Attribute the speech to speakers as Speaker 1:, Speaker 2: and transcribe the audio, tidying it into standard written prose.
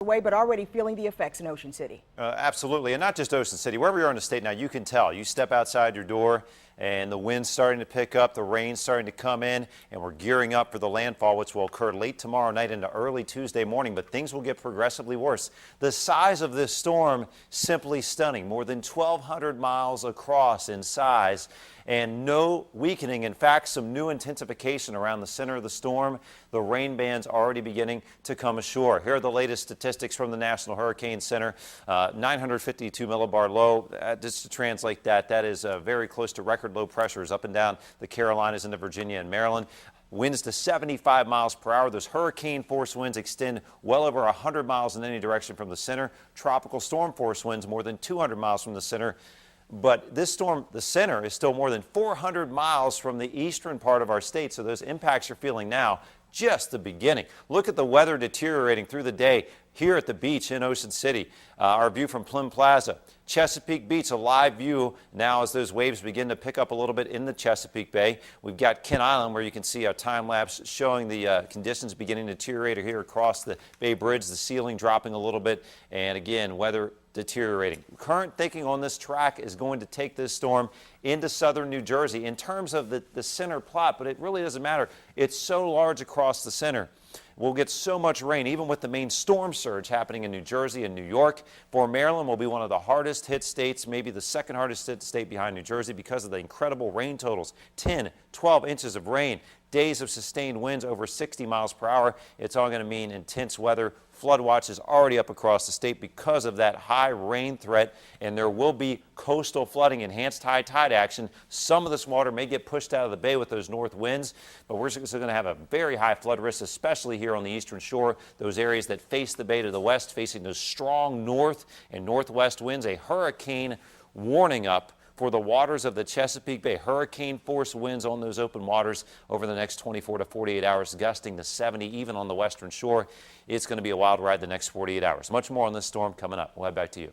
Speaker 1: Way, but already feeling the effects in Ocean City.
Speaker 2: Absolutely, and not just Ocean City. Wherever you are in the state now, you can tell. You step outside your door and the wind's starting to pick up, the rain's starting to come in, and we're gearing up for the landfall, which will occur late tomorrow night into early Tuesday morning, but things will get progressively worse. The size of this storm, simply stunning. More than 1,200 miles across in size, and no weakening. In fact, some new intensification around the center of the storm. The rain band's already beginning to come ashore. Here are the latest statistics from the National Hurricane Center. 952 millibar low. Just to translate that, that is very close to record low pressures up and down the Carolinas into Virginia and Maryland. Winds to 75 miles per hour. Those hurricane force winds extend well over 100 miles in any direction from the center. Tropical storm force winds more than 200 miles from the center. But this storm, the center, is still more than 400 miles from the eastern part of our state. So those impacts you're feeling now, just the beginning. Look at the weather deteriorating through the day here at the beach in Ocean City. Our view from Plym Plaza. Chesapeake Beach, a live view now as those waves begin to pick up a little bit in the Chesapeake Bay. We've got Kent Island, where you can see a time lapse showing the conditions beginning to deteriorate here across the Bay Bridge, the ceiling dropping a little bit, and again, weather deteriorating. Current thinking on this track is going to take this storm into southern New Jersey in terms of the center plot, but it really doesn't matter. It's so large across the center. We'll get so much rain, even with the main storm surge happening in New Jersey and New York. For Maryland will be one of the hardest hit states, maybe the second hardest hit state behind New Jersey because of the incredible rain totals. 10, 12 inches of rain, days of sustained winds over 60 miles per hour. It's all going to mean intense weather. Flood watch is already up across the state because of that high rain threat, and there will be coastal flooding, enhanced high tide action. Some of this water may get pushed out of the bay with those north winds, but we're still going to have a very high flood risk, especially here on the eastern shore, those areas that face the bay to the west, facing those strong north and northwest winds. A hurricane warning up for the waters of the Chesapeake Bay. Hurricane force winds on those open waters over the next 24 to 48 hours, gusting to 70 even on the western shore. It's going to be a wild ride the next 48 hours. Much more on this storm coming up. We'll head back to you.